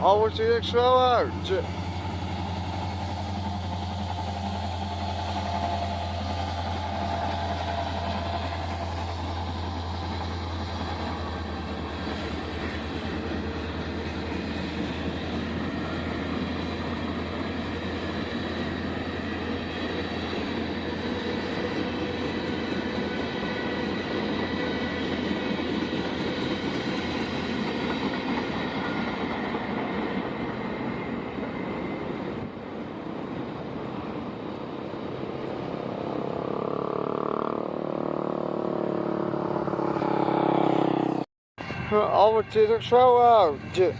wordt hij extra uit. Wordt hij er zo uit.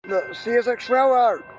Nou, zie je er snel uit.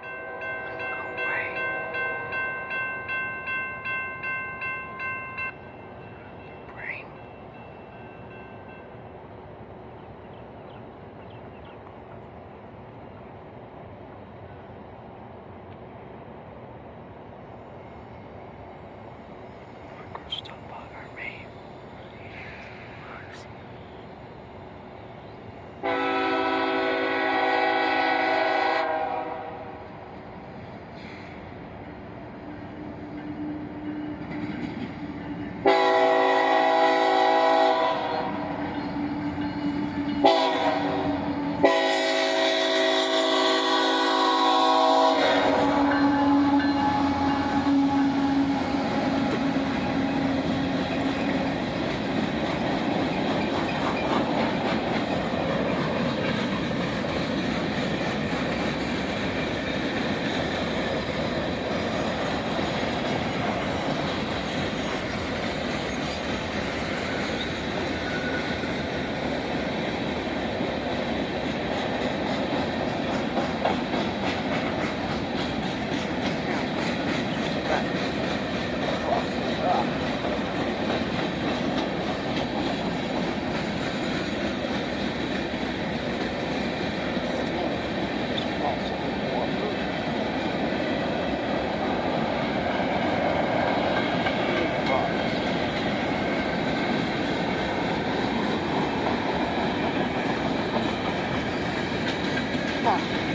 on.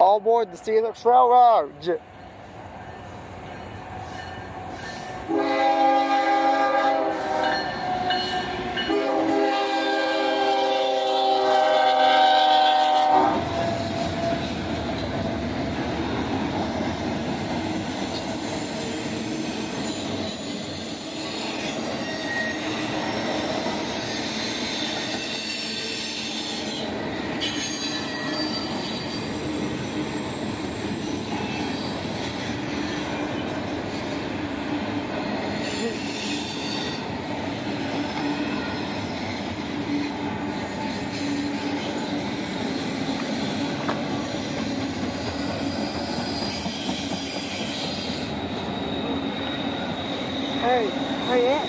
All aboard the CSX Railroad.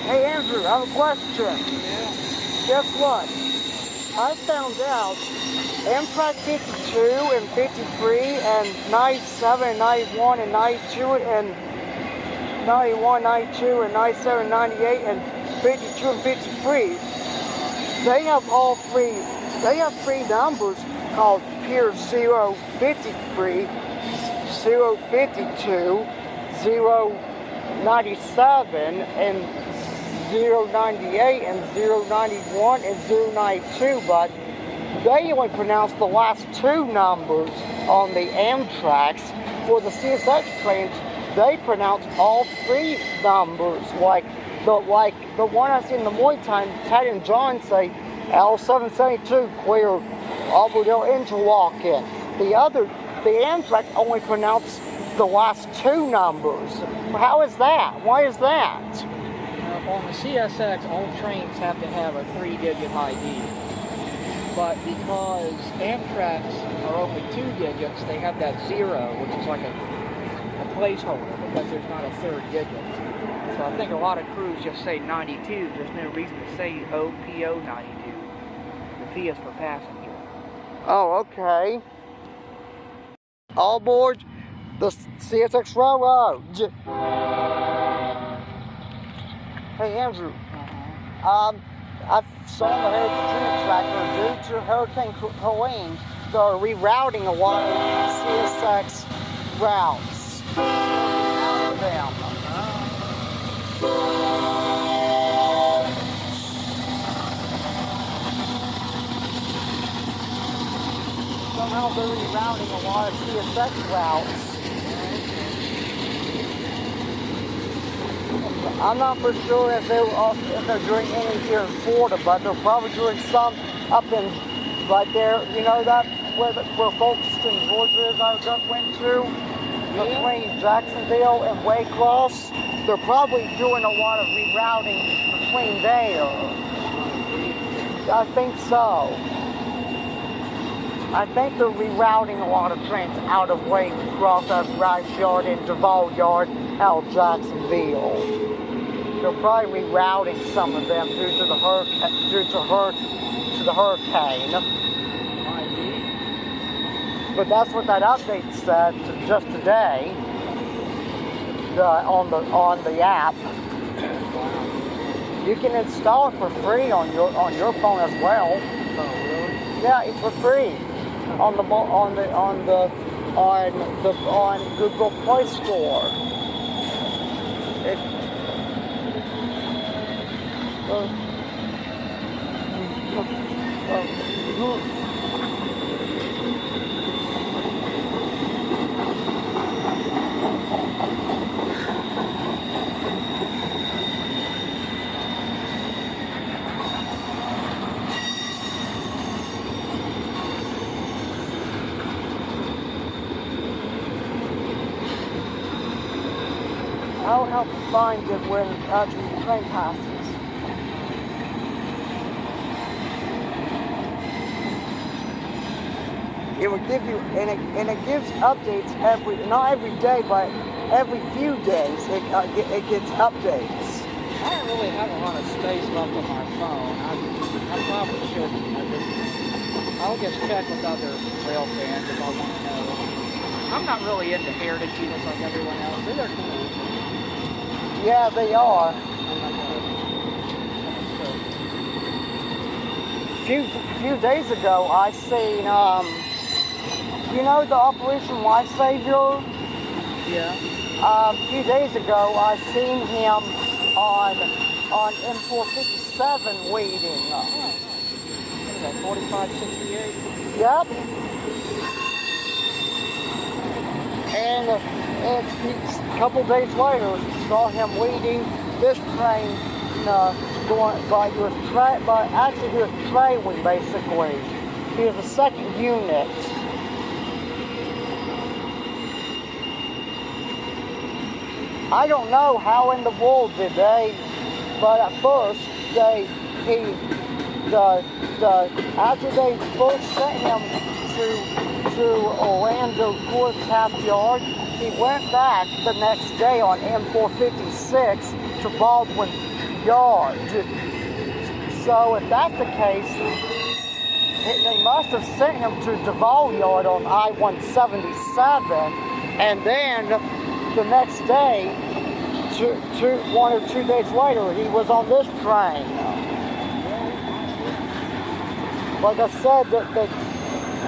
Hey, Andrew, I have a question. Yeah. Guess what? I found out Amtrak 52 and 53 and 97 and 91 and 92 and 91, 92 and 97, 98 and 52 and 53, they have three numbers called Pier 053, 052, 097 and 098 and 091 and 092, but they only pronounce the last two numbers on the Amtraks. For the CSX trains, they pronounce all three numbers, like the one I see in the morning time, Ted and John say L772 clear Auburndale Interlochen. The Amtrak only pronounce the last two numbers. How is that? Why is that? On the CSX, all trains have to have a 3-digit ID. But because Amtraks are only 2 digits, they have that 0, which is like a placeholder because there's not a third digit. So I think a lot of crews just say 92. There's no reason to say OPO 92. The P is for passenger. Oh, okay. All aboard the CSX Railroad. Hey, Andrew. I saw on the Heritage Tractor, due to Hurricane Helene, they're rerouting a lot of CSX routes. Out of them. Somehow they're rerouting a lot of CSX routes. I'm not for sure if they're doing any here in Florida, but they're probably doing some up in right there. You know that where Folkestone, Georgia is. I just went to between Jacksonville and Waycross. They're probably doing a lot of rerouting between there. I think so. I think they're rerouting a lot of trains out of Waycross, Rice Yard, and Duval Yard. out of Jacksonville. They're probably rerouting some of them due to the hurricane. Might be. But that's what that update said just today on the app. You can install it for free on your phone as well. Oh, really? Yeah, it's for free on Google Play Store. I'll help you find it when after the train passes. It will give you, and it gives updates not every day, but every few days it gets updates. I don't really have a lot of space left on my phone. I probably shouldn't. I'll just check with other rail fans if I want to know. I'm not really into heritage units like everyone else. They're cool. Yeah, they are. Few days ago, I seen, you know, the Operation Lifesaver? Yeah. A few days ago, I seen him on M457 waiting. Oh, nice. What is that, 4568? Yep. And a couple days later, saw him leading this train going by. He was trailing basically. He was the second unit. I don't know how in the world did they, but at first after they first sent him to Orlando Ford Taft Yard, he went back the next day on M456 to Baldwin Yard. So if that's the case, they must have sent him to Duval Yard on I-177, and then the next day, 1 or 2 days later, he was on this train. Like I said,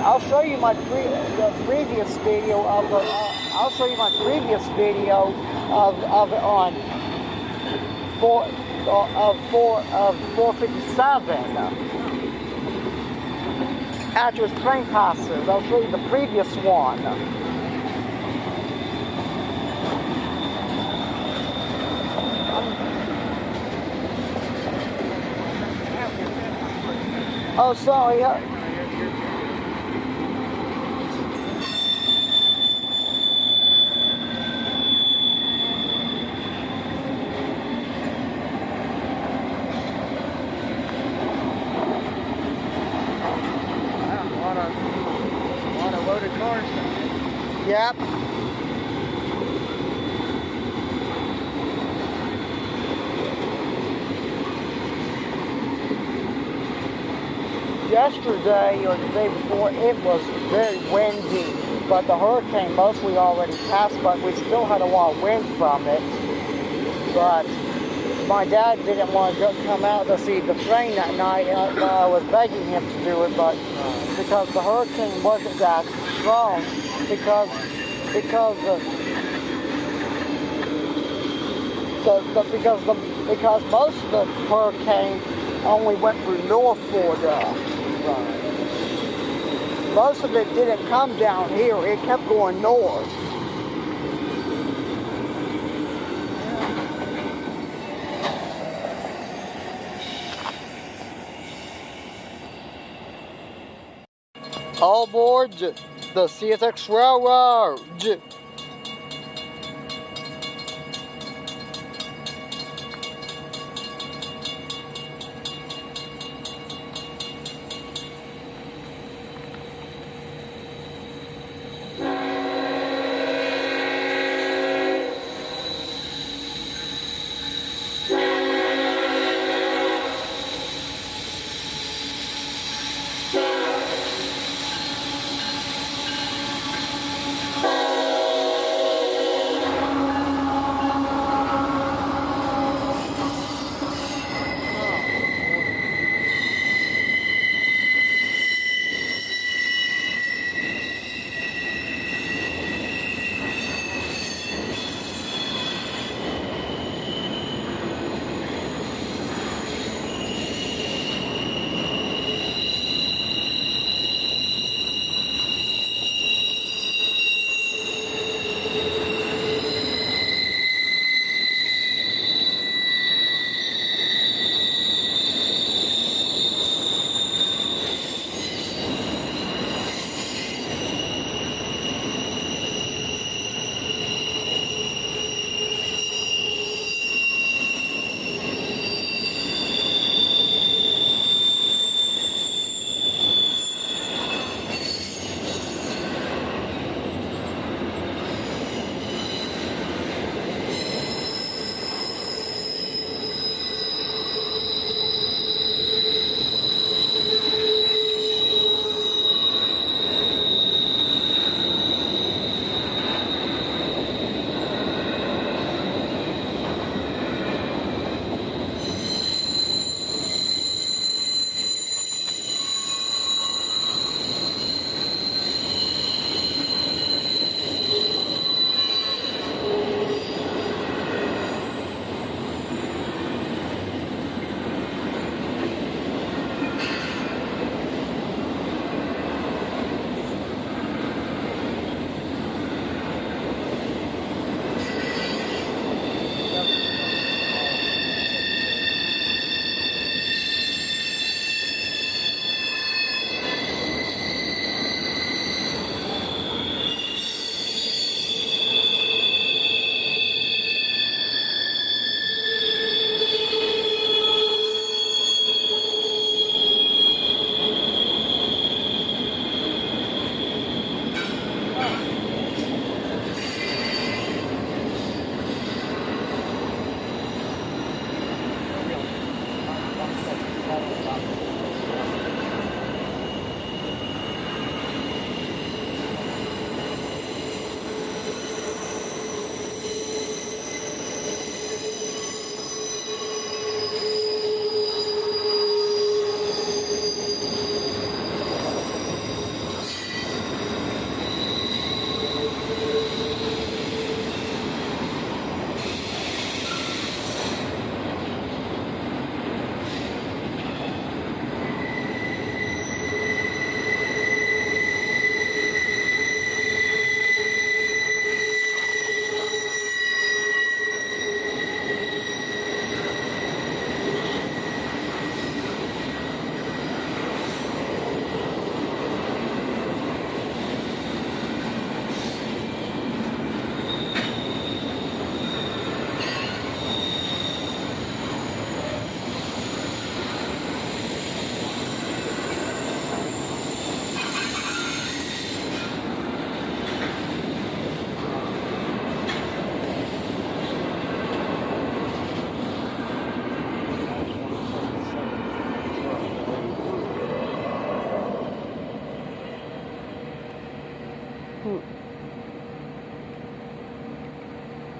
I'll show you my previous video of the. I'll show you my previous video of it on 457. After his train passes, I'll show you the previous one. Oh, sorry. A lot of loaded cars. Yep. Yesterday or the day before, it was very windy, but the hurricane mostly already passed, but we still had a lot of wind from it. But my dad didn't want to come out to see the train that night, and I was begging him to do it, but because the hurricane wasn't that strong, because most of the hurricane only went through North Florida. Most of it didn't come down here, it kept going north. All aboard the CSX Railroad.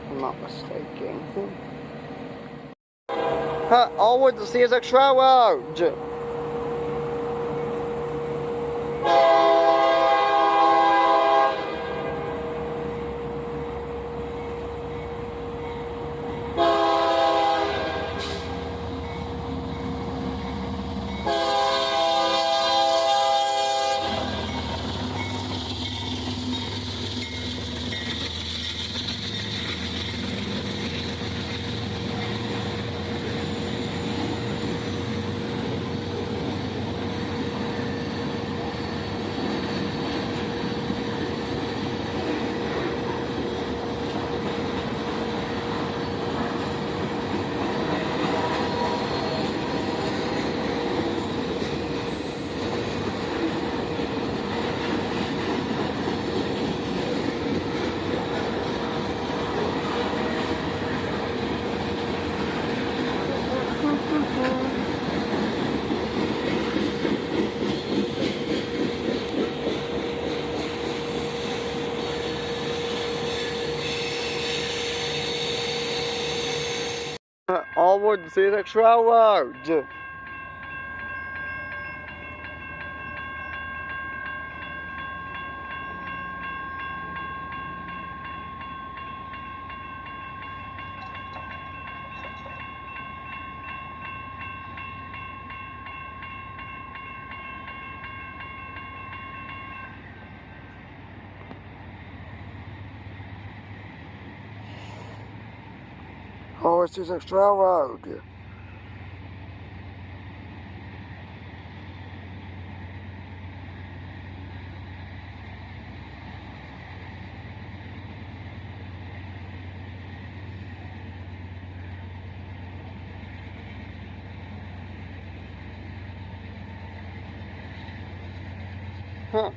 I'm not mistaken. Onward to CSX Railroad. Onward to CSX Railroad. Onward to CSX Railroad. Huh.